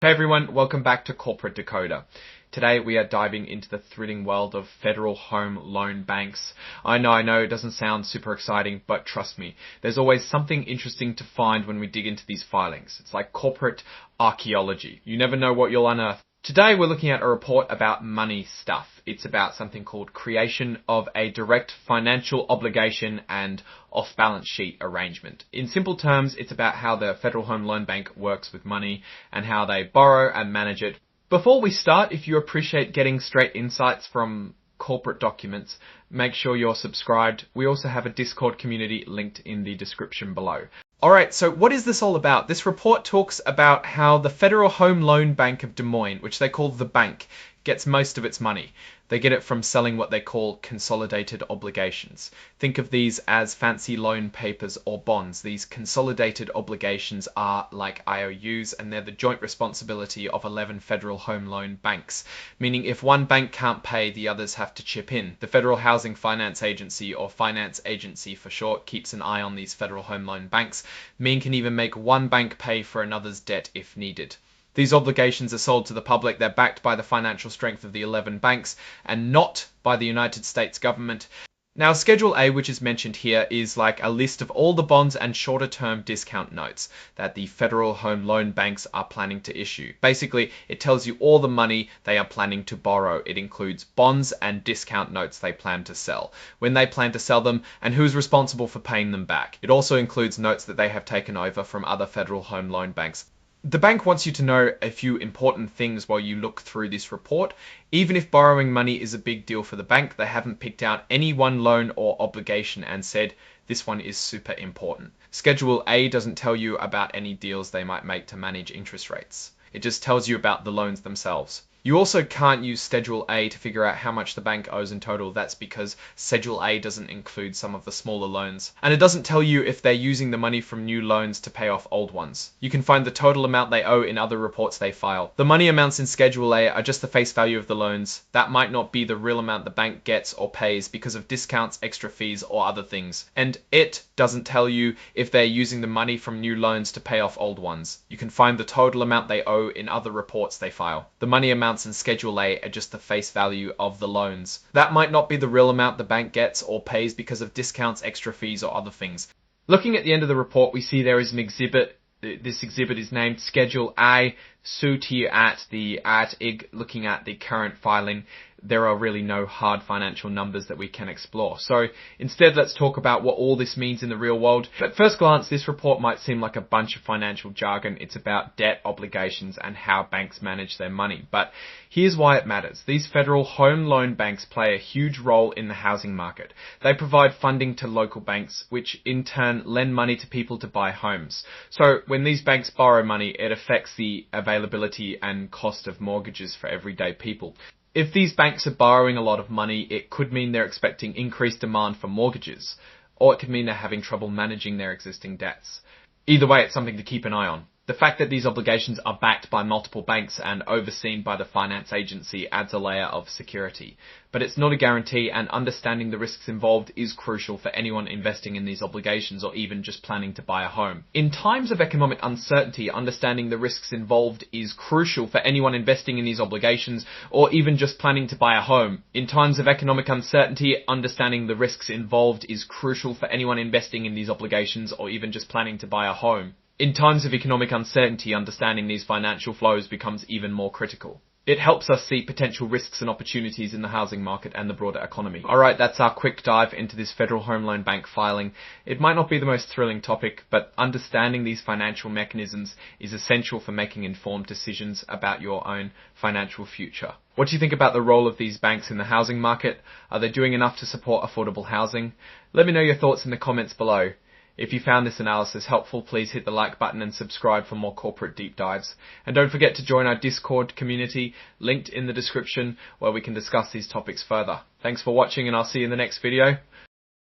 Hey everyone, welcome back to Corporate Decoder. Today we are diving into the thrilling world of federal home loan banks. I know, it doesn't sound super exciting, but trust me, there's always something interesting to find when we dig into these filings. It's like corporate archaeology. You never know what you'll unearth. Today we're looking at a report about money stuff. It's about something called creation of a direct financial obligation and off-balance sheet arrangement. In simple terms, it's about how the Federal Home Loan Bank works with money and how they borrow and manage it. Before we start, if you appreciate getting straight insights from corporate documents, make sure you're subscribed. We also have a Discord community linked in the description below. Alright, so what is this all about? This report talks about how the Federal Home Loan Bank of Des Moines, which they call the bank, gets most of its money. They get it from selling what they call consolidated obligations. Think of these as fancy loan papers or bonds. These consolidated obligations are like IOUs, and they're the joint responsibility of 11 federal home loan banks, meaning if one bank can't pay, the others have to chip in. The Federal Housing Finance Agency, or Finance Agency for short, keeps an eye on these federal home loan banks, meaning can even make one bank pay for another's debt if needed. These obligations are sold to the public. They're backed by the financial strength of the 11 banks and not by the United States government. Now, Schedule A, which is mentioned here, is like a list of all the bonds and shorter-term discount notes that the Federal Home Loan Banks are planning to issue. Basically, it tells you all the money they are planning to borrow. It includes bonds and discount notes they plan to sell, when they plan to sell them, and who's responsible for paying them back. It also includes notes that they have taken over from other Federal Home Loan Banks. The bank wants you to know a few important things while you look through this report. Even if borrowing money is a big deal for the bank, they haven't picked out any one loan or obligation and said, this one is super important. Schedule A doesn't tell you about any deals they might make to manage interest rates. It just tells you about the loans themselves. You also can't use Schedule A to figure out how much the bank owes in total. That's because Schedule A doesn't include some of the smaller loans. And it doesn't tell you if they're using the money from new loans to pay off old ones. You can find the total amount they owe in other reports they file. The money amounts in Schedule A are just the face value of the loans. That might not be the real amount the bank gets or pays because of discounts, extra fees, or other things. And it doesn't tell you if they're using the money from new loans to pay off old ones. You can find the total amount they owe in other reports they file. The money amounts in Schedule A are just the face value of the loans. That might not be the real amount the bank gets or pays because of discounts, extra fees, or other things. Looking at the end of the report, we see there is an exhibit. This exhibit is named Schedule A. Suit here at the IG, looking at the current filing. There are really no hard financial numbers that we can explore. So instead, let's talk about what all this means in the real world. At first glance, this report might seem like a bunch of financial jargon. It's about debt, obligations, and how banks manage their money. But here's why it matters. These federal home loan banks play a huge role in the housing market. They provide funding to local banks, which in turn lend money to people to buy homes. So when these banks borrow money, it affects the availability and cost of mortgages for everyday people. If these banks are borrowing a lot of money, it could mean they're expecting increased demand for mortgages, or it could mean they're having trouble managing their existing debts. Either way, it's something to keep an eye on. The fact that these obligations are backed by multiple banks and overseen by the finance agency adds a layer of security. But it's not a guarantee, and understanding the risks involved is crucial for anyone investing in these obligations or even just planning to buy a home. In times of economic uncertainty, understanding the risks involved is crucial for anyone investing in these obligations or even just planning to buy a home. In times of economic uncertainty, understanding the risks involved is crucial for anyone investing in these obligations or even just planning to buy a home. In times of economic uncertainty, understanding these financial flows becomes even more critical. It helps us see potential risks and opportunities in the housing market and the broader economy. Alright, that's our quick dive into this Federal Home Loan Bank filing. It might not be the most thrilling topic, but understanding these financial mechanisms is essential for making informed decisions about your own financial future. What do you think about the role of these banks in the housing market? Are they doing enough to support affordable housing? Let me know your thoughts in the comments below. If you found this analysis helpful, please hit the like button and subscribe for more corporate deep dives. And don't forget to join our Discord community, linked in the description, where we can discuss these topics further. Thanks for watching, and I'll see you in the next video.